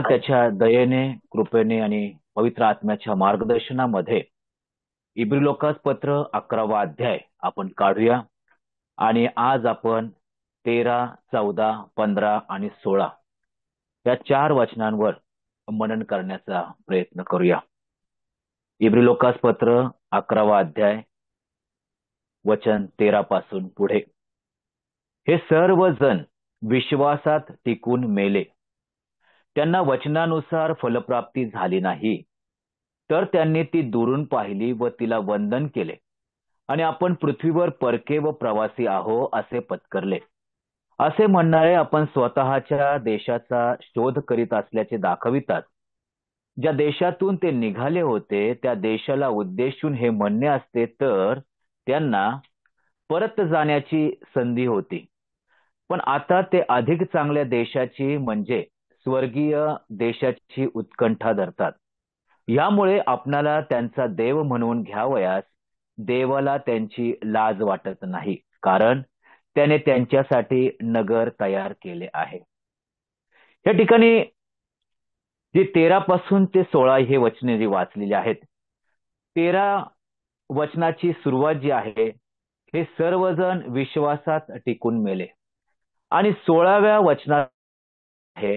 त्याच्या दयेने, कृपेने आणि पवित्र आत्म्याच्या मार्गदर्शनामध्ये इब्री पत्र 11वा अध्याय आपण काढूया. आणि आज आपण 13, 14, 15 आणि 16 या 4 वचनांवर मनन करण्याचा प्रयत्न करूया. इब्री पत्र 11वा अध्याय वचन 13 पासून पुढे. हे सर्व जण विश्वासात टिकून मेले. त्यांना वचनानुसार फलप्राप्ती झाली नाही, तर त्यांनी ती दुरून पाहिली व तिला वंदन केले आणि आपण पृथ्वीवर परके व प्रवासी आहो असे पत्करले. असे म्हणणारे आपण स्वतःच्या देशाचा शोध करीत असल्याचे दाखवितात. ज्या देशातून ते निघाले होते त्या देशाला उद्देशून हे म्हणणे असते तर त्यांना परत जाण्याची संधी होती. पण आता ते अधिक चांगल्या देशाची म्हणजे स्वर्गीय देशाची उत्कंठा धरतात. यामुळे आपणाला त्यांचा देव म्हणून घ्यावयास देवाला त्यांची लाज वाटत नाही, कारण त्याने त्यांच्यासाठी नगर तयार केले आहे. या ठिकाणी जे 13 पासून ते 16 हे वचने जी वाचलेली आहेत, 13 वचनाची सुरुवात जी आहे, हे सर्वजण विश्वासात टिकून मेले. आणि 16व्या वचनात आहे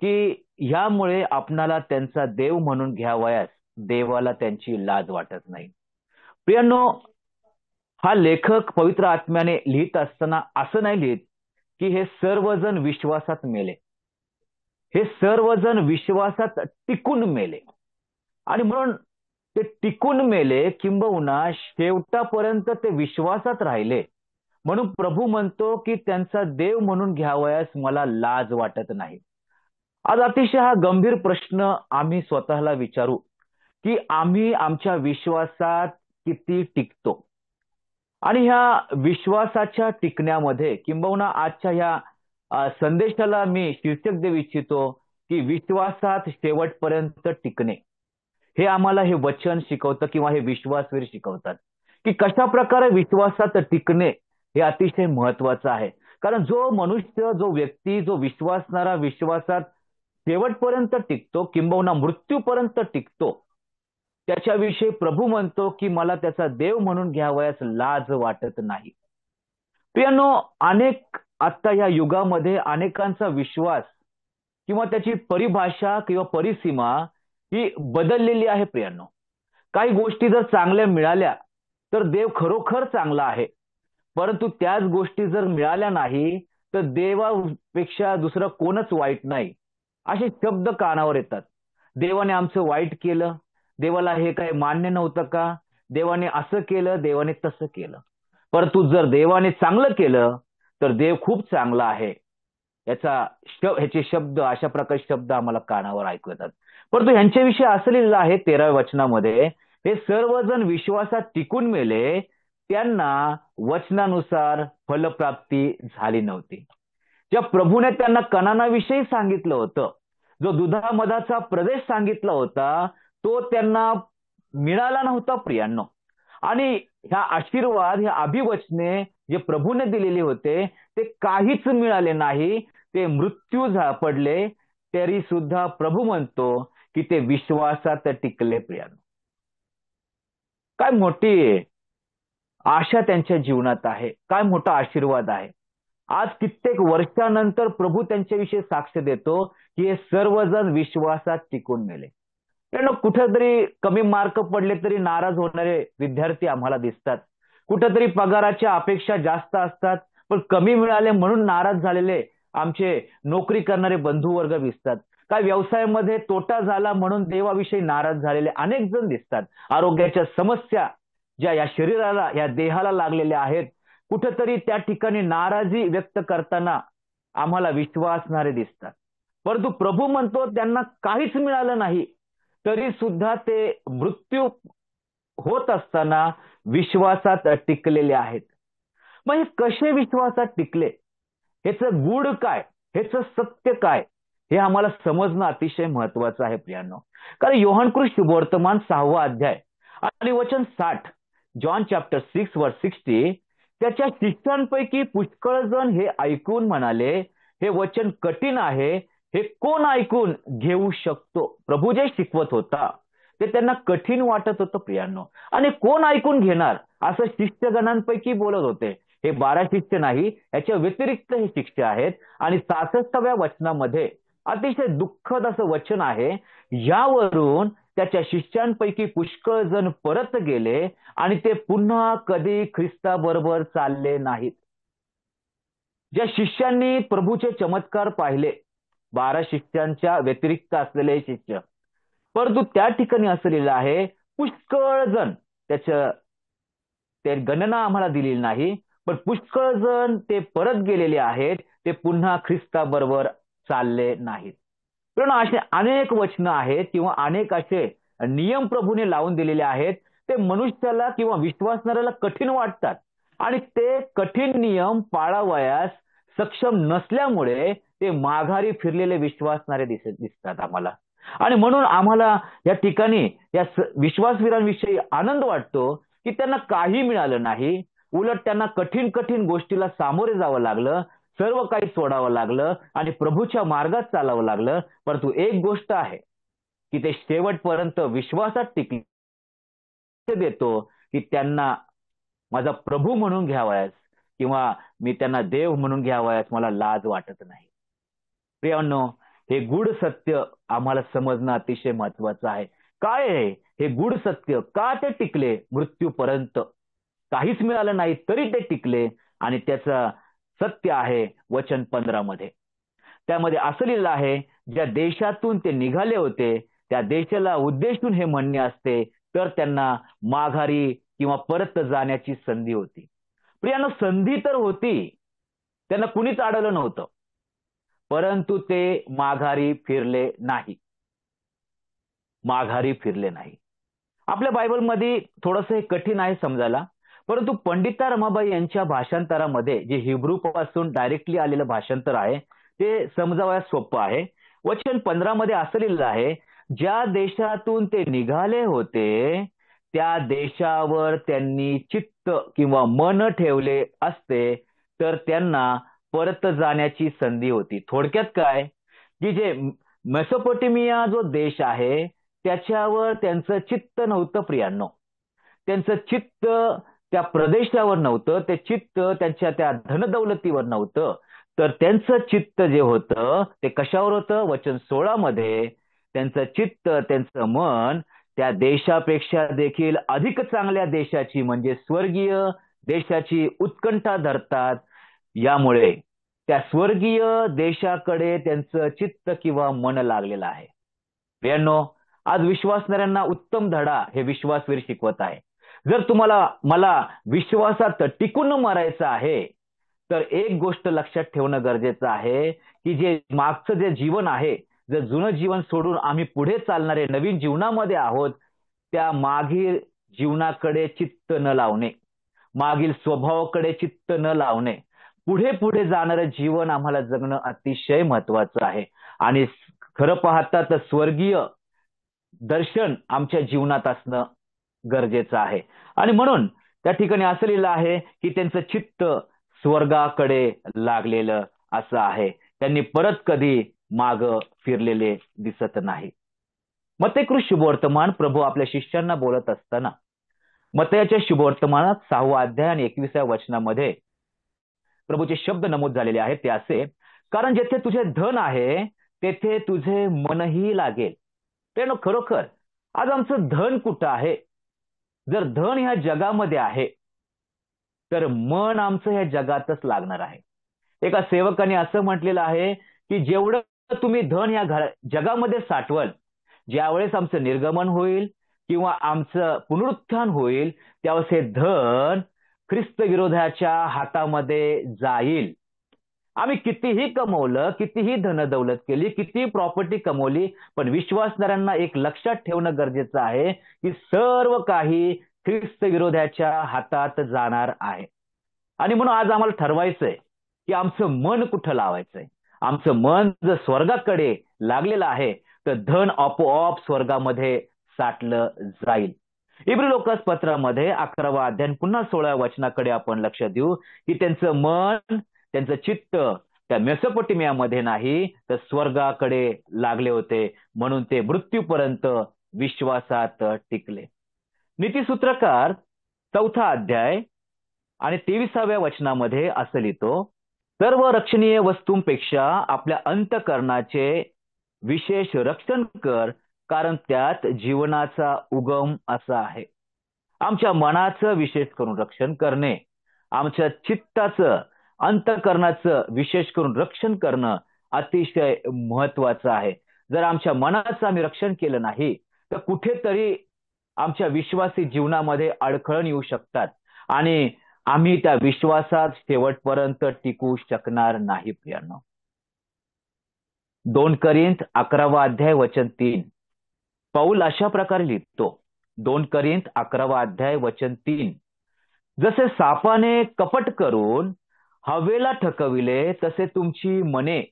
की ह्यामुळे आपणाला त्यांचा देव म्हणून घ्यावयास देवाला त्यांची लाज वाटत नाही. प्रियांनो, हा लेखक पवित्र आत्म्याने लिहित असताना असं नाही लिहित की हे सर्वजण विश्वासात मेले. हे सर्वजण विश्वासात टिकून मेले. आणि म्हणून ते टिकून मेले, किंबहुना शेवटापर्यंत ते विश्वासात राहिले. म्हणून प्रभू म्हणतो की त्यांचा देव म्हणून घ्यावयास मला लाज वाटत नाही. आज अतिशय हा गंभीर प्रश्न आम्ही स्वतःला विचारू की आम्ही आमच्या विश्वासात किती टिकतो. आणि ह्या विश्वासाच्या टिकण्यामध्ये किंबहुना आजच्या ह्या संदेशाला मी शीर्षक देऊ इच्छितो की विश्वासात शेवटपर्यंत टिकणे. हे आम्हाला हे वचन शिकवतं किंवा हे विश्वासवीर शिकवतात की कशा प्रकारे विश्वासात टिकणे हे अतिशय महत्वाचं आहे. कारण जो मनुष्य, जो व्यक्ती, जो विश्वासणारा विश्वासात शेवटपर्यंत टिकतो किंबहुना मृत्यूपर्यंत टिकतो, त्याच्याविषयी प्रभू म्हणतो की मला त्याचा देव म्हणून घ्यावयास लाज वाटत नाही. प्रियांनो, अनेक आता या युगामध्ये अनेकांचा विश्वास किंवा त्याची परिभाषा किंवा परिसीमा ही बदललेली आहे. प्रियांनो, काही गोष्टी जर चांगल्या मिळाल्या तर देव खरोखर चांगला आहे, परंतु त्याच गोष्टी जर मिळाल्या नाही तर देवापेक्षा दुसरं कोणच वाईट नाही, असे शब्द कानावर येतात. देवाने आमचं वाईट केलं, देवाला हे काही मान्य नव्हतं का, देवाने असं केलं, देवाने तसं केलं. परंतु जर देवाने चांगलं केलं तर देव खूप चांगला आहे, ह्याचे शब्द, अशा प्रकारचे शब्द आम्हाला कानावर ऐकू येतात. परंतु ह्यांच्याविषयी असं लिहिलेलं आहे 13व्या वचनामध्ये, हे सर्वजण विश्वासात टिकून मेले, त्यांना वचनानुसार फलप्राप्ती झाली नव्हती. ज्या प्रभूने त्यांना कनानाविषयी सांगितलं होतं, जो दुधामधाचा प्रदेश सांगितला होता, तो त्यांना मिळाला नव्हता. प्रियांनो, आणि ह्या आशीर्वाद, ह्या अभिवचने जे प्रभूने दिलेले होते ते काहीच मिळाले नाही, ते मृत्यू पडले. तरी सुद्धा प्रभू म्हणतो की ते विश्वासात टिकले. प्रियांनो, काय मोठी आशा त्यांच्या जीवनात आहे, काय मोठा आशीर्वाद आहे. आज कित्येक वर्षानंतर प्रभू त्यांच्याविषयी साक्ष देतो की हे सर्वजण विश्वासात टिकून मेले. कुठेतरी कमी मार्क पडले तरी नाराज होणारे विद्यार्थी आम्हाला दिसतात. कुठेतरी पगाराच्या अपेक्षा जास्त असतात पण कमी मिळाले म्हणून नाराज झालेले आमचे नोकरी करणारे बंधू वर्ग दिसतात. काय व्यवसायामध्ये तोटा झाला म्हणून देवाविषयी नाराज झालेले अनेक जण दिसतात. आरोग्याच्या समस्या ज्या या शरीराला, या देहाला लागलेल्या आहेत, कुठेतरी त्या ठिकाणी नाराजी व्यक्त करताना आम्हाला विश्वासणारे दिसतात. परंतु प्रभू म्हणतो त्यांना काहीच मिळालं नाही, तरी सुद्धा ते मृत्यू होत असताना विश्वासात टिकलेले आहेत. मग हे कसे विश्वासात टिकले, ह्याचं गूढ काय, ह्याचं सत्य काय, हे आम्हाला समजणं अतिशय महत्वाचं आहे. प्रियांनो, कारण योहानकृत शुभवर्तमान 6वा अध्याय आणि वचन 60, जॉन चॅप्टर 6 वर्स 60, त्याच्या शिष्यांपैकी पुष्कळ जण हे ऐकून म्हणाले, हे वचन कठीण आहे, हे कोण ऐकून घेऊ शकतो? प्रभू जे शिकवत होता ते त्यांना कठीण वाटत होतं प्रियांनो. आणि कोण ऐकून घेणार असं शिष्यगणांपैकी बोलत होते. हे 12 शिष्य नाही, याच्या व्यतिरिक्त हे शिष्य आहेत. आणि 66व्या वचनामध्ये अतिशय दुःखद असं वचन आहे. यावरून त्याच्या शिष्यांपैकी पुष्कळ जण परत गेले आणि ते पुन्हा कधी ख्रिस्ताबरोबर चालले नाहीत. ज्या शिष्यांनी प्रभूचे चमत्कार पाहिले, 12 शिष्यांच्या व्यतिरिक्त असलेले शिष्य, परंतु त्या ठिकाणी असं लिहिलं आहे, पुष्कळ जण, त्याच्या ते गणना आम्हाला दिलेली नाही, पण पुष्कळ जण ते परत गेलेले आहेत, ते पुन्हा ख्रिस्ताबरोबर चालले नाहीत. पण असे अनेक वचनं आहेत किंवा अनेक असे नियम प्रभूने लावून दिलेले आहेत, ते मनुष्याला किंवा विश्वासणाऱ्याला कठीण वाटतात. आणि ते कठीण नियम पाळावयास सक्षम नसल्यामुळे ते माघारी फिरलेले विश्वासणारे दिसतात आम्हाला. आणि म्हणून आम्हाला या ठिकाणी या विश्वासवीरांविषयी आनंद वाटतो की त्यांना काही मिळालं नाही, उलट त्यांना कठीण कठीण गोष्टीला सामोरे जावं लागलं, सर्व काही सोडावं लागलं आणि प्रभूच्या मार्गात चालावं लागलं. परंतु एक गोष्ट आहे की ते शेवटपर्यंत विश्वासात टिकले. देतो की त्यांना माझा प्रभू म्हणून घ्यावयास किंवा मी त्यांना देव म्हणून घ्यावयास मला लाज वाटत नाही. प्रियांनो, हे गूढ सत्य आम्हाला समजणं अतिशय महत्वाचं आहे. काय आहे हे गूढ सत्य? का ते टिकले मृत्यूपर्यंत? काहीच मिळालं नाही तरी ते टिकले. आणि त्याचं सत्य आहे वचन 15 मध्ये. त्यामध्ये असं लिहिलं आहे, ज्या देशातून ते निघाले होते त्या देशाला उद्देशून हे म्हणणे असते, तर त्यांना माघारी किंवा परत जाण्याची संधी होती. प्रियांनो, संधी तर होती, त्यांना कुणीच अडवलं नव्हतं, परंतु ते माघारी फिरले नाही. माघारी फिरले नाही. आपल्या बायबलमध्ये थोडंसं हे कठीण आहे समजायला, परंतु पंडिता रमाबाई यांच्या भाषांतरामध्ये जे हिब्रू पासून डायरेक्टली आलेलं भाषांतर आहे ते समजावयास सोपं आहे. वचन 15 मध्ये असं लिहिलं आहे, ज्या देशातून ते निघाले होते त्या देशावर त्यांनी चित्त किंवा मन ठेवले असते तर त्यांना परत जाण्याची संधी होती. थोडक्यात काय की जे मेसोपोटेमिया जो देश आहे त्याच्यावर त्यांचं चित्त नव्हतं प्रियांनो. त्यांचं चित्त त्या प्रदेशावर नव्हतं, ते चित्त त्यांच्या त्या धनदौलतीवर नव्हतं, तर त्यांचं चित्त जे होतं ते कशावर होतं? वचन 16 मध्ये त्यांचं चित्त, त्यांचं मन त्या देशापेक्षा देखील अधिक चांगल्या देशाची म्हणजे स्वर्गीय देशाची उत्कंठा धरतात. यामुळे त्या स्वर्गीय देशाकडे त्यांचं चित्त किंवा मन लागलेलं आहे. प्रियांनो, आज विश्वासणाऱ्यांना उत्तम धडा हे विश्वासवीर शिकवत आहे. जर तुम्हाला मला विश्वासात टिकून मरायचं आहे तर एक गोष्ट लक्षात ठेवणं गरजेचं आहे की जे मागचं जे जीवन आहे, जर जुनं जीवन सोडून आम्ही पुढे चालणारे नवीन जीवनामध्ये आहोत, त्या मागील जीवनाकडे चित्त न लावणे, मागील स्वभावाकडे चित्त न लावणे, पुढे पुढे जाणारं जीवन आम्हाला जगणं अतिशय महत्वाचं आहे. आणि खरं पाहता तर स्वर्गीय दर्शन आमच्या जीवनात असणं गरजेचं आहे. आणि म्हणून त्या ठिकाणी असं लिहिलं आहे की त्यांचं चित्त स्वर्गाकडे लागलेलं असं आहे. त्यांनी परत कधी माग फिरलेले दिसत नाही. मत्तेकृत शुभवर्तमान प्रभू आपल्या शिष्यांना बोलत असताना मत्तयाच्या शुभवर्तमानात 6वा अध्याय आणि 21व्या वचनामध्ये प्रभूचे शब्द नमूद झालेले आहेत. ते असे, कारण जेथे तुझे धन आहे तेथे तुझे मनही लागेल. ते खरोखर आज आमचं धन कुठं आहे? जर धन ह्या जगामध्ये आहे तर मन आमचं ह्या जगातच लागणार आहे. एका सेवकाने असं म्हटलेलं आहे की जेवढं तुम्ही धन ह्या जगामध्ये साठवल, ज्यावेळेस आमचं निर्गमन होईल किंवा आमचं पुनरुत्थान होईल त्यावेळेस हे धन ख्रिस्त विरोधाच्या हातामध्ये जाईल. आम्ही कितीही कमवलं, कितीही धनदौलत केली, कितीही प्रॉपर्टी कमवली, पण विश्वासणाऱ्यांना एक लक्षात ठेवणं गरजेचं आहे की सर्व काही ख्रिस्त विरोधाच्या हातात जाणार आहे. आणि म्हणून आज आम्हाला ठरवायचंय की आमचं मन कुठं लावायचंय. आमचं मन जर स्वर्गाकडे लागलेलं आहे तर धन आपोआप स्वर्गामध्ये साठलं जाईल. इब्री लोकास पत्रामध्ये 11वा अध्याय पुन्हा 16व्या वचनाकडे आपण लक्ष देऊ की त्यांचं मन, त्यांचं चित्त त्या मेसोपोटेमियामध्ये नाही तर स्वर्गाकडे लागले होते, म्हणून ते मृत्यूपर्यंत विश्वासात टिकले. नीतिसूत्रकार 4 अध्याय आणि 23व्या वचनामध्ये असं लिहितो, सर्व रक्षणीय वस्तूंपेक्षा आपल्या अंतःकरणाचे विशेष रक्षण कर, कारण त्यात जीवनाचा उगम असा आहे. आमच्या मनाचं विशेष करून रक्षण करणे, आमच्या चित्ताचं, अंतःकरणाचं विशेष करून रक्षण करणं अतिशय महत्वाचं आहे. जर आमच्या मनाचं आम्ही रक्षण केलं नाही तर कुठेतरी आमच्या विश्वासी जीवनामध्ये अडखळण येऊ शकतात आणि आम्ही त्या विश्वासात शेवटपर्यंत टिकू शकणार नाही. प्रियांनो, 2 कोरिंथ 11 अध्याय वचन 3 पौल अशा प्रकारे लिहितो. 2 कोरिंथ 11 अध्याय वचन 3, जसे सापाने कपट करून हवेला ठकविले तसे तुमची मने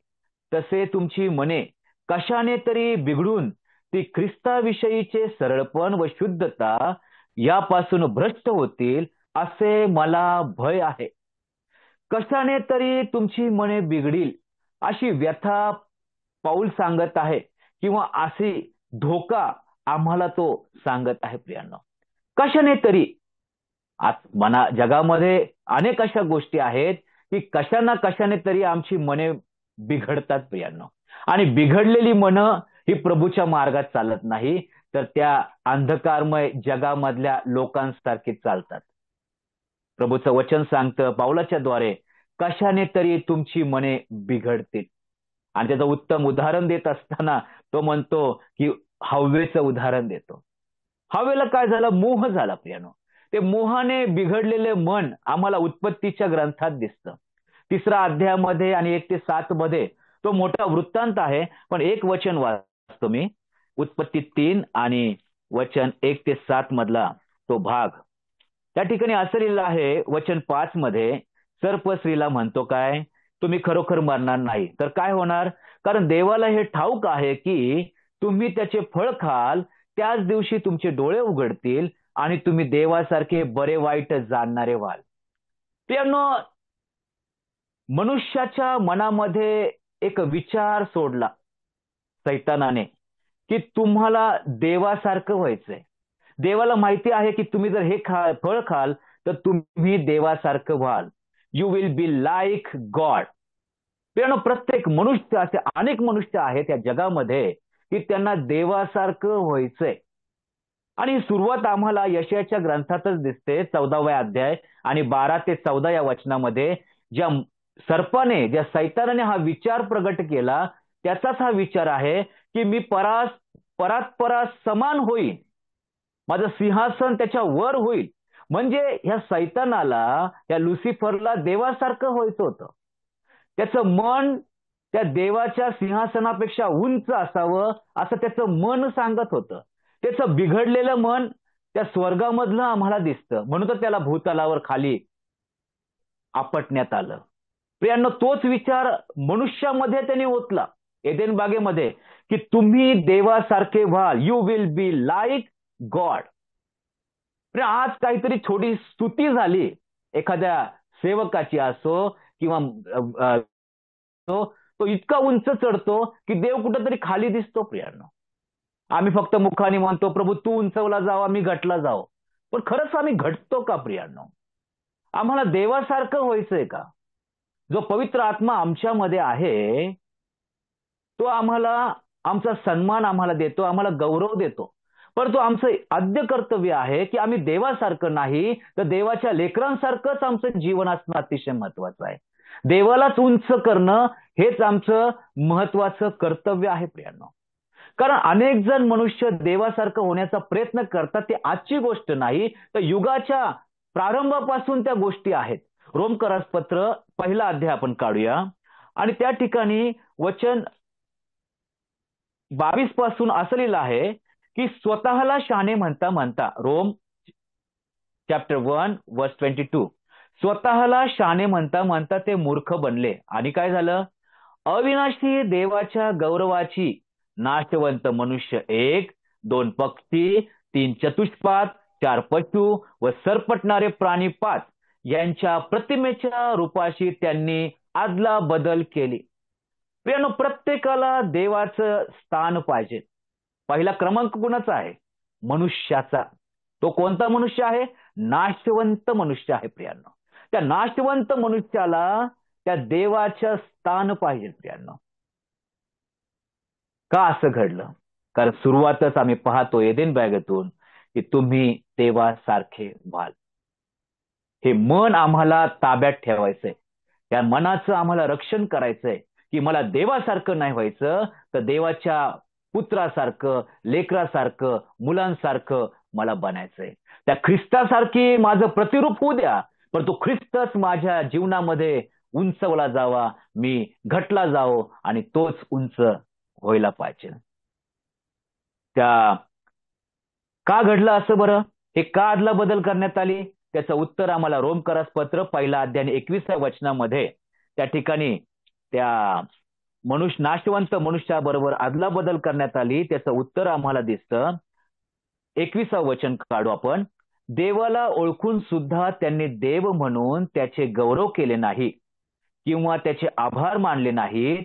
कशाने तरी बिघडून ती ख्रिस्ताविषयीचे सरळपण व शुद्धता यापासून भ्रष्ट होतील असे मला भय आहे. कशाने तरी तुमची मने बिघडील अशी व्यथा पौल सांगत आहे, किंवा अशी धोका आम्हाला तो सांगत आहे. प्रियांनो, कशाने तरी मना जगामध्ये अनेक अशा गोष्टी आहेत की कशाने तरी आमची मने बिघडतात. प्रियांनो, आणि बिघडलेली मन ही प्रभूच्या मार्गात चालत नाही, तर त्या अंधकारमय जगामधल्या लोकांसारखी चालतात. प्रभूचं वचन सांगतं पौलाच्या द्वारे, कशाने तरी तुमची मने बिघडतील. आणि त्याचं उत्तम उदाहरण देत असताना तो म्हणतो की हव्वेचं उदाहरण देतो. हवेला काय झालं? मोह झाला. प्रियानो, ते मोहाने बिघडलेले मन आम्हाला उत्पत्तीच्या ग्रंथात दिसतं. 3 अध्यायामध्ये आणि 1 ते 7 मध्ये तो मोठा वृत्तांत आहे, पण एक वचन वाचतो मी, उत्पत्ती 3 आणि वचन 1 ते 7 मधला तो भाग. त्या ठिकाणी असं लिहिलं आहे वचन 5 मध्ये, सर्प स्त्रीला म्हणतो काय, तुम्ही खरोखर मरणार नाही. तर काय होणार? कारण देवाला हे ठाऊक आहे की तुम्ही त्याचे फळ खाल त्याच दिवशी तुमचे डोळे उघडतील आणि तुम्ही देवासारखे बरे वाईट जाणणारे व्हाल. त्यानं मनुष्याच्या मनामध्ये एक विचार सोडला सैतानाने की तुम्हाला देवासारखं व्हायचंय. देवाला माहिती आहे की तुम्ही जर हे फळ खाल तर तुम्ही देवासारखं व्हाल. You will be like God. प्रत्येक मनुष्य, असे अनेक मनुष्य आहेत या जगामध्ये की त्यांना देवासारखं व्हायचंय. आणि सुरुवात आम्हाला यशायाच्या ग्रंथातच दिसते, 14व्या अध्याय आणि 12 ते 14 या वचनामध्ये. ज्या सर्पाने, ज्या सैतानाने हा विचार प्रगट केला, त्याचाच हा विचार आहे की मी परात समान होईल, माझं सिंहासन त्याच्या वर होईल. म्हणजे ह्या सैतानाला, या लुसिफरला देवासारखं व्हायचं होतं. त्याचं मन त्या देवाच्या सिंहासनापेक्षा उंच असावं असं त्याचं मन सांगत होतं. त्याचं बिघडलेलं मन त्या स्वर्गामधलं आम्हाला दिसतं, म्हणून तर त्याला भूतलावर खाली आपटण्यात आलं. प्रियांनो, तोच विचार मनुष्यामध्ये त्यांनी ओतला एदेन बागेमध्ये की तुम्ही देवासारखे व्हाल, you will be like God. आज काहीतरी छोटी स्तुती झाली एखाद्या सेवकाची असो किंवा तो इतका उंच चढतो की देव कुठेतरी खाली दिसतो. प्रियांनो, आम्ही फक्त मुखाने म्हणतो प्रभू तू उंचवला जाव, आम्ही घटला जाव, पण खरंच आम्ही घटतो का? प्रियांनो, आम्हाला देवासारखं व्हायचंय का? जो पवित्र आत्मा आमच्यामध्ये आहे तो आम्हाला, आमचा सन्मान आम्हाला देतो, आम्हाला गौरव देतो, परंतु आमचं आद्य कर्तव्य आहे की आम्ही देवासारखं नाही तर देवाच्या लेकरांसारखंच आमचं जीवन असणं अतिशय महत्वाचं आहे. देवालाच उंच करणं हेच आमचं महत्वाचं कर्तव्य आहे. प्रियांनो, कारण अनेक जण मनुष्य देवासारखं होण्याचा प्रयत्न करतात. ती आजची गोष्ट नाही, तर युगाच्या प्रारंभापासून त्या गोष्टी आहेत. रोमकरास पत्र 1 अध्याय आपण काढूया आणि त्या ठिकाणी वचन 22 पासून असं लिहिलं आहे की स्वतःला शहाणे म्हणता, रोम चॅप्टर 1 वर्स 22, स्वतःला शहाणे म्हणता ते मूर्ख बनले. आणि काय झालं? अविनाशी देवाच्या गौरवाची नाशवंत मनुष्य 1, 2 पक्षी, 3 चतुष्पाद, 4 पशु व सरपटणारे प्राणी 5 यांच्या प्रतिमेच्या रूपाशी त्यांनी आदला बदल केली. प्रियानो, प्रत्येकाला देवाचं स्थान पाहिजे. पहिला क्रमांक कुणाचा आहे? मनुष्याचा. तो कोणता मनुष्य आहे? नाशवंत मनुष्य आहे प्रियांनो. त्या नाशवंत मनुष्याला त्या देवाचं स्थान पाहिजे प्रियांनो. का असं घडलं? कारण सुरुवातच आम्ही पाहतो एदेन बागेतून की तुम्ही देवासारखे व्हाल. हे मन आम्हाला ताब्यात ठेवायचंय. त्या मनाचं आम्हाला रक्षण करायचंय की मला देवासारखं नाही व्हायचं, तर देवाच्या पुत्रासारखं, लेकरासारखं, मुलांसारखं मला बनायचंय. त्या ख्रिस्तासारखी माझं प्रतिरूप होऊ द्या, पण तो ख्रिस्तच माझ्या जीवनामध्ये उंचवला जावा, मी घटला जावो आणि तोच उंच व्हायला पाहिजे. त्या का घडलं असं बरं? हे का अदला बदल करण्यात आली? त्याचं उत्तर आम्हाला रोमकरास पत्र पहिला अध्याय 21व्या वचनामध्ये त्या ठिकाणी त्या नाशवंत मनुष्याबरोबर अदला बदल करण्यात आली. त्याचं उत्तर आम्हाला दिसतं. 21वं वचन काढू आपण. देवाला ओळखून सुद्धा त्यांनी देव म्हणून त्याचे गौरव केले नाही किंवा त्याचे आभार मानले नाहीत,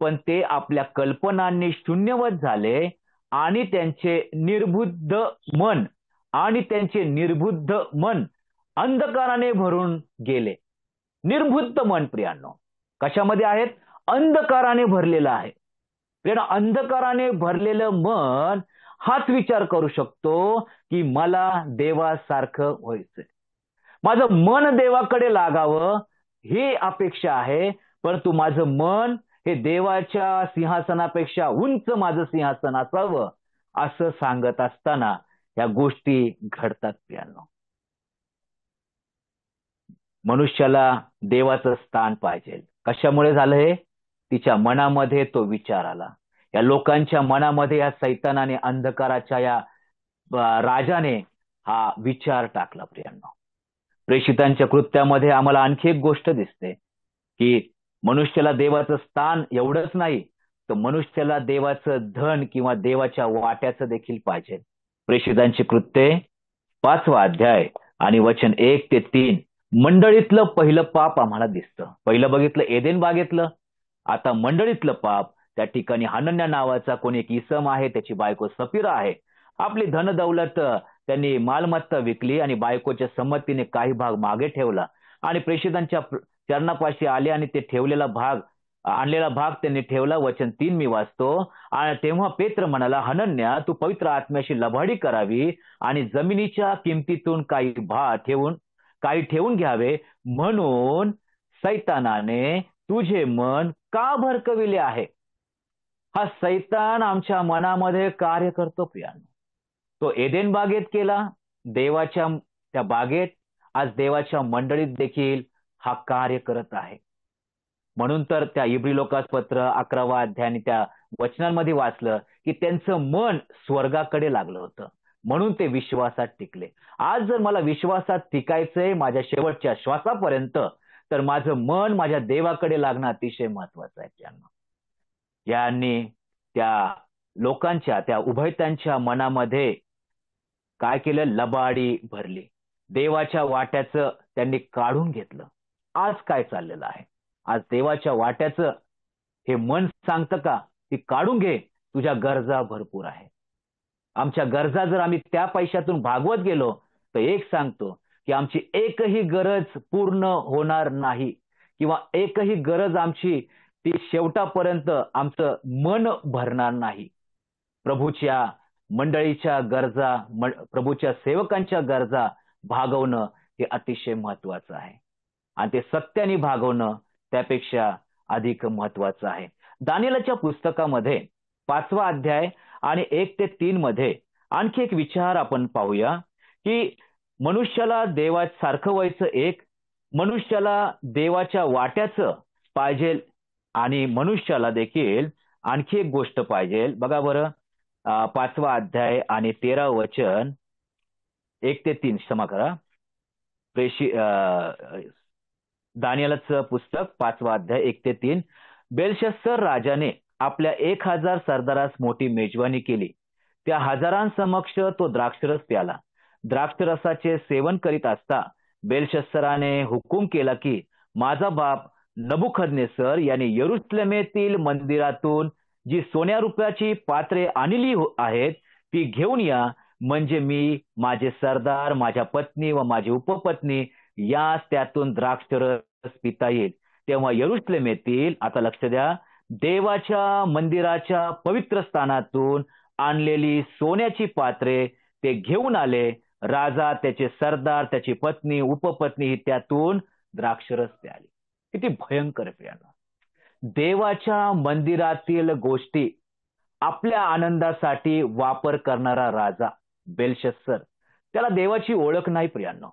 पण ते आपल्या कल्पनांनी शून्यवत झाले आणि त्यांचे निर्बुद्ध मन अंधकाराने भरून गेले. निर्बुद्ध मन प्रियांनो कशामध्ये आहेत? अंधकाराने भरलेलं आहे. प्रियांनो, अंधकाराने भरलेलं मन हाच विचार करू शकतो की मला देवासारखं व्हायचंय, माझं मन देवाकडे लागावं ही अपेक्षा आहे. परंतु माझं मन हे देवाच्या सिंहासनापेक्षा उंच माझं सिंहासन असावं असं सांगत असताना या गोष्टी घडतात प्रियांनो. मनुष्याला देवाचं स्थान पाहिजे. कशामुळे झालं हे? तिच्या मनामध्ये तो विचार आला. या लोकांच्या मनामध्ये या सैतानाने, अंधकाराच्या या राजाने हा विचार टाकला प्रियांनो. प्रेषितांच्या कृत्यामध्ये आम्हाला आणखी एक गोष्ट दिसते की मनुष्याला देवाचं स्थान एवढंच नाही, तर मनुष्याला देवाचं धन किंवा देवाच्या वाट्याचं देखील पाहिजे. प्रेषितांची कृत्ये 5वा अध्याय आणि वचन 1 ते 3 मंडळीतलं पहिलं पाप आम्हाला दिसतं. पहिलं बघितलं एदेन बागेतलं, आता मंडळीतलं पाप. त्या ठिकाणी हनन्या नावाचा कोणी एक इसम आहे, त्याची बायको सफिरा आहे. आपली धनदौलत त्यांनी मालमत्ता विकली आणि बायकोच्या संमतीने काही भाग मागे ठेवला आणि प्रेषितांच्या चरणापाशी आले आणि ते आणलेला भाग त्यांनी ठेवला. वचन 3 मी वाचतो. आणि तेव्हा पेत्र म्हणाला, हनन्या, तू पवित्र आत्म्याशी लबाडी करावी आणि जमिनीच्या किमतीतून काही ठेवून घ्यावे, म्हणून सैतानाने तुझे मन का भरकविले आहे? हा सैतान आमच्या मनामध्ये कार्य करतो प्रियांनो. तो एदेन बागेत केला, देवाच्या त्या बागेत, आज देवाच्या मंडळीत देखील हा कार्य करत आहे. म्हणून तर त्या इब्री लोकास पत्र 11वा अध्याय आणि त्या वचनांमध्ये वाचलं की त्यांचं मन स्वर्गाकडे लागलं होतं, म्हणून ते विश्वासात टिकले. आज जर मला विश्वासात टिकायचंय माझ्या शेवटच्या श्वासापर्यंत, तर माझं मन माझ्या देवाकडे लागणं अतिशय महत्वाचं आहे त्यांना. यांनी त्या लोकांच्या, त्या उभयतांच्या मनामध्ये काय केलं? लबाडी भरली. देवाच्या वाट्याचं त्यांनी काढून घेतलं. आज काय चाललेलं आहे? आज देवाच्या वाट्याचं हे मन सांगतं का ती काढून घे, तुझ्या गरजा भरपूर आहे. आमच्या गरजा जर आम्ही त्या पैशातून भागवत गेलो तर एक सांगतो की आमची एकही गरज पूर्ण होणार नाही किंवा एकही गरज आमची ती शेवटापर्यंत आमचं मन भरणार नाही. प्रभूच्या मंडळीच्या गरजा, प्रभूच्या सेवकांच्या गरजा भागवणं हे अतिशय महत्वाचं आहे आणि ते सत्याने भागवणं त्यापेक्षा अधिक महत्वाचं आहे. दानिएलच्या पुस्तकामध्ये 5वा अध्याय आणि 1 ते 3 मध्ये आणखी एक विचार आपण पाहूया की मनुष्याला देवासारखं व्हायचं, एक मनुष्याला देवाच्या वाट्याचं पाहिजे आणि मनुष्याला देखील आणखी एक गोष्ट पाहिजे. बघा बरं, 5वा अध्याय आणि 13व वचन, 1 ते 3, क्षमा करा, दानिएलचं पुस्तक 5वा अध्याय 1 ते 3. बेलशस्सर राजाने आपल्या 1000 सरदारास मोठी मेजवानी केली. त्या हजारांसमक्ष तो द्राक्षरस प्याला. द्राक्षरसाचे सेवन करीत असता बेलशस्सराने हुकूम केला की माझा बाप नबुखदनेसर याने यरुशलेमेतील मंदिरातून जी सोन्या रुपयाची पात्रे आणली आहेत ती घेऊन या, म्हणजे मी, माझे सरदार, माझ्या पत्नी व माझी उपपत्नी यास त्यातून द्राक्षरस पिता येईल. तेव्हा यरुशलेमेतील, आता लक्ष द्या, देवाच्या मंदिराच्या पवित्र स्थानातून आणलेली सोन्याची पात्रे ते घेऊन आले. राजा, त्याचे सरदार, त्याची पत्नी, उपपत्नी ही त्यातून द्राक्षरस प्याली. किती भयंकर प्रियांनो. देवाच्या मंदिरातील गोष्टी आपल्या आनंदासाठी वापर करणारा राजा बेलशस्सर, त्याला देवाची ओळख नाही प्रियांनो.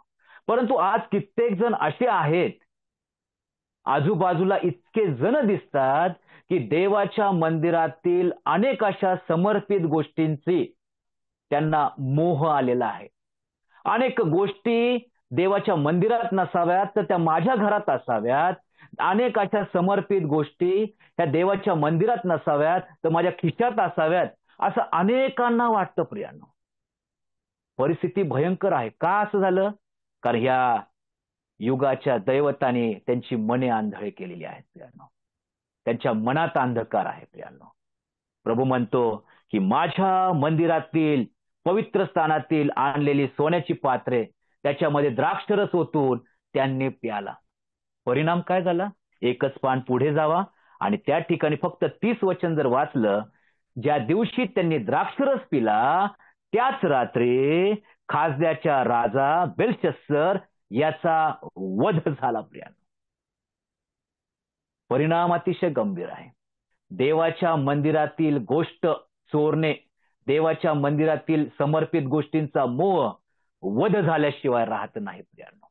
परंतु आज कित्येक जण असे आहेत, आजूबाजूला इतके जण दिसतात की देवाच्या मंदिरातील अनेक अशा समर्पित गोष्टींची त्यांना मोह आलेला आहे. अनेक गोष्टी देवाच्या मंदिरात नसाव्यात तर त्या माझ्या घरात असाव्यात. अनेक अशा समर्पित गोष्टी त्या देवाच्या मंदिरात नसाव्यात तर माझ्या खिशात असाव्यात, असं अनेकांना वाटतं प्रियांनो. परिस्थिती भयंकर आहे. का असं झालं? कारण ह्या युगाच्या दैवताने त्यांची मने आंधळे केलेली आहेत प्रियांनो. त्यांच्या मनात अंधकार आहे प्रियांनो. प्रभू म्हणतो की माझ्या मंदिरातील पवित्र स्थानातील आणलेली सोन्याची पात्रे त्याच्यामध्ये द्राक्षरस ओतून त्यांनी प्याला. परिणाम काय झाला? एकच पान पुढे जावा आणि त्या ठिकाणी फक्त 30 वचन जर वाचलं, ज्या दिवशी त्यांनी द्राक्षरस पिला त्याच रात्री खासद्याच्या राजा बेलशस्सर याचा वध झाला प्रियांनो. परिणाम अतिशय गंभीर आहे. देवाच्या मंदिरातील गोष्ट चोरणे, देवाच्या मंदिरातील समर्पित गोष्टींचा मोह वध झाल्याशिवाय राहत नाही प्रियांनो.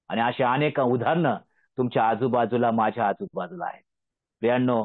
आणि अशा अनेक उदाहरणं तुमच्या आजूबाजूला, माझ्या आजूबाजूला आहेत प्रियांनो.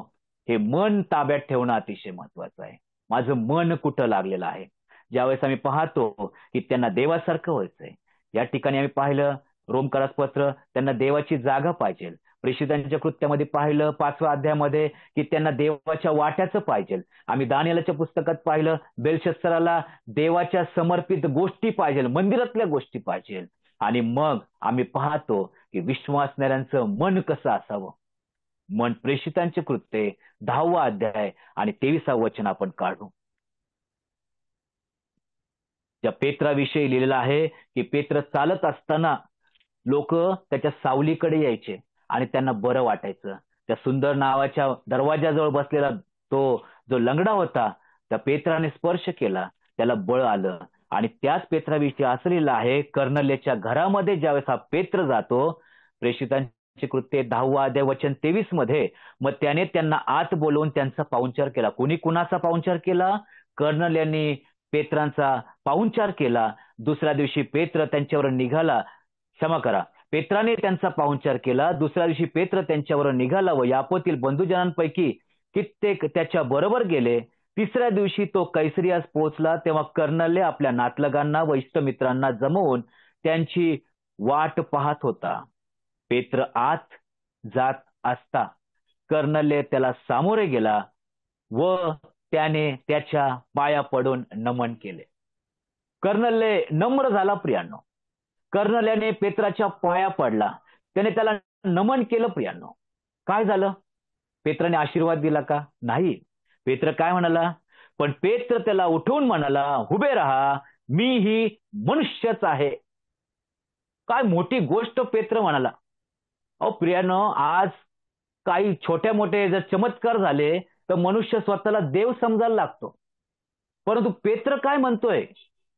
हे मन ताब्यात ठेवणं अतिशय महत्वाचं आहे. माझं मन कुठं लागलेलं आहे? ज्यावेळेस आम्ही पाहतो की त्यांना देवासारखं व्हायचंय, या ठिकाणी आम्ही पाहिलं रोमकरास पत्र, त्यांना देवाची जागा पाहिजे. प्रेषितांच्या कृत्यामध्ये पाहिलं 5व्या अध्यायामध्ये की त्यांना देवाच्या वाट्याचं पाहिजे. आम्ही दानिएलच्या पुस्तकात पाहिलं बेलशस्सराला देवाच्या समर्पित गोष्टी पाहिजे, मंदिरातल्या गोष्टी पाहिजे. आणि मग आम्ही पाहतो की विश्वासणाऱ्यांचं मन कसं असावं. मन प्रेषितांचे कृत्य 10वा अध्याय आणि 23वा वचन आपण काढू. त्या पेत्राविषयी लिहिलेलं आहे की पेत्र चालत असताना लोक त्याच्या सावलीकडे यायचे आणि त्यांना बरं वाटायचं. त्या सुंदर नावाच्या दरवाजाजवळ बसलेला तो जो लंगडा होता, त्या पेत्राने स्पर्श केला, त्याला बळ आलं. आणि त्याच पेत्राविषयी असं लिहिलं आहे, कर्नल्याच्या घरामध्ये ज्यावेळेस हा पेत्र जातो, प्रेषितांचे कृत्य 10वा अध्याय वचन 23 मध्ये, मग त्याने त्यांना आत बोलवून त्यांचा पाहुणचार केला. कुणी कुणाचा पाहुणचार केला? कर्नल्याने पेत्रांचा पाहुणचार केला. दुसऱ्या दिवशी पेत्र त्यांच्यावर निघाला, क्षमा करा, पेत्राने त्यांचा पाहुणचार केला. दुसऱ्या दिवशी पेत्र त्यांच्यावर निघाला व यापोतील बंधुजनांपैकी कित्येक त्याच्या बरोबर गेले. तिसऱ्या दिवशी तो कैसरियास पोहोचला. तेव्हा कर्नल्य आपल्या नातलगांना व इष्टमित्रांना जमवून त्यांची वाट पाहत होता. पेत्र आत जात असता कर्नल्य त्याला सामोरे गेला व त्याने त्याच्या पाया पडून नमन केले. कर्नल्य नम्र झाला प्रियांनो. कर्नल्याने पेत्राच्या पाया पडला, त्याने त्याला नमन केलं प्रियांनो. काय झालं? पेत्राने आशीर्वाद दिला का? नाही. पेत्र काय म्हणाला? पण पेत्र त्याला उठवून म्हणाला, उभे राहा, मी ही मनुष्यच आहे. काय मोठी गोष्ट पेत्र म्हणाला. अहो प्रियांनो, आज काही छोट्या मोठे जर चमत्कार झाले तर मनुष्य स्वतःला देव समजायला लागतो. परंतु पेत्र काय म्हणतोय?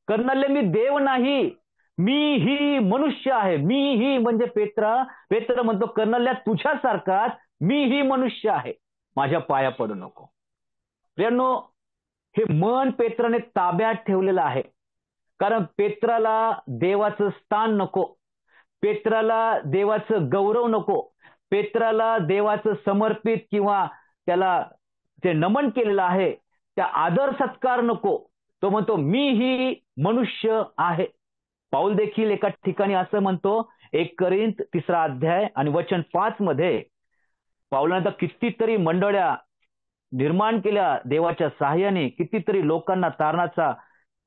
कर्नल्य, मी देव नाही, मी ही मनुष्य आहे. मी ही म्हणजे पेत्र म्हणतो, कर्नल्या तुझ्यासारखाच मी ही मनुष्य आहे, माझ्या पाया पडू नको. प्रियांनो, हे मन पेत्राने ताब्यात ठेवलेलं आहे. कारण पेत्राला देवाचं स्थान नको, पेत्राला देवाचं गौरव नको, पेत्राला देवाचं समर्पित किंवा त्याला जे नमन केलेलं आहे त्या आदर सत्कार नको. तो म्हणतो मी ही मनुष्य आहे. पाऊल देखील एका ठिकाणी असं म्हणतो, 1 कोरिंथ 3रा अध्याय आणि वचन 5 मध्ये, पाऊलाने कितीतरी मंडळ्या निर्माण केल्या देवाच्या सहाय्याने, कितीतरी लोकांना तारणाचा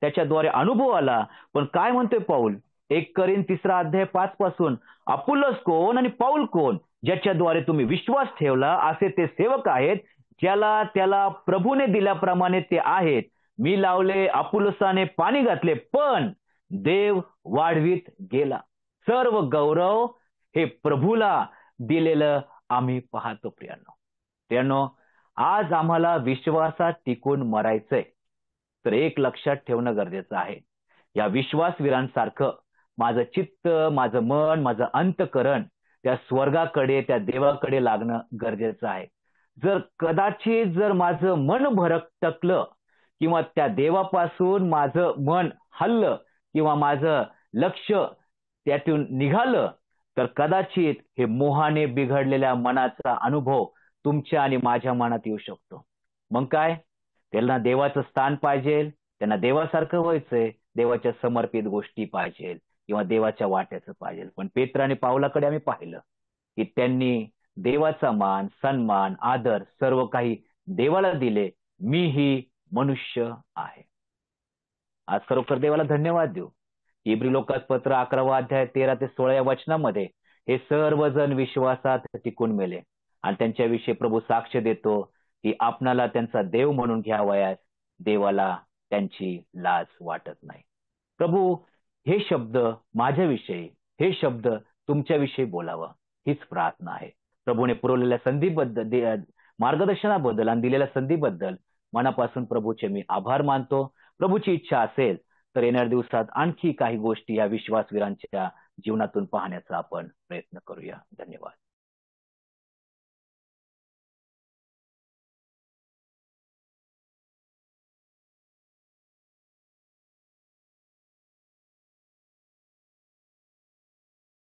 त्याच्याद्वारे अनुभव आला. पण काय म्हणतोय पाऊल? 1 कोरिंथ 3रा अध्याय 5 पासून, अपुल्लोस कोण आणि पाऊल कोण? ज्याच्याद्वारे तुम्ही विश्वास ठेवला असे ते सेवक आहेत, ज्याला त्याला प्रभूने दिल्याप्रमाणे ते आहेत. मी लावले, अपुलोसाने पाणी घातले, पण देव वाढवीत गेला. सर्व गौरव हे प्रभूला दिलेलं आम्ही पाहतो. प्रियानो, आज आम्हाला विश्वासात टिकून मरायचंय, तर एक लक्षात ठेवणं गरजेचं आहे. या विश्वासवीरांसारखं माझं चित्त, माझं मन, माझं अंतकरण त्या स्वर्गाकडे, त्या देवाकडे लागणं गरजेचं आहे. जर कदाचित जर माझं मन भरकटलं किंवा त्या देवापासून माझं मन हललं किंवा माझं लक्ष त्यातून निघालं, तर कदाचित हे मोहाने बिघडलेल्या मनाचा अनुभव तुमच्या आणि माझ्या मनात येऊ शकतो. मग काय? त्यांना देवाचं स्थान पाहिजे, त्यांना देवासारखं व्हायचंय, देवाच्या समर्पित गोष्टी पाहिजे किंवा देवाच्या वाट्याचं पाहिजे. पण पेत्र आणि पावलाकडे आम्ही पाहिलं की त्यांनी देवाचा मान, सन्मान, आदर सर्व काही देवाला दिले. मीही मनुष्य आहे. आज खरोखर देवाला धन्यवाद देऊ. इब्री पत्र 11 अध्याय 13 ते 16 या वचनामध्ये हे सर्वजण विश्वासात टिकून मेले आणि त्यांच्याविषयी प्रभू साक्ष देतो की आपणाला त्यांचा देव म्हणून घ्यावयास देवाला त्यांची लाज वाटत नाही. प्रभू हे शब्द माझ्याविषयी, हे शब्द तुमच्याविषयी बोलावं, हीच प्रार्थना आहे. प्रभूने पुरवलेल्या संधीबद्दल, मार्गदर्शनाबद्दल आणि दिलेल्या संधीबद्दल मनापासून प्रभूचे मी आभार मानतो. प्रभूची इच्छा असेल तर येणाऱ्या दिवसात आणखी काही गोष्टी या विश्वासवीरांच्या जीवनातून पाहण्याचा आपण प्रयत्न करूया. धन्यवाद.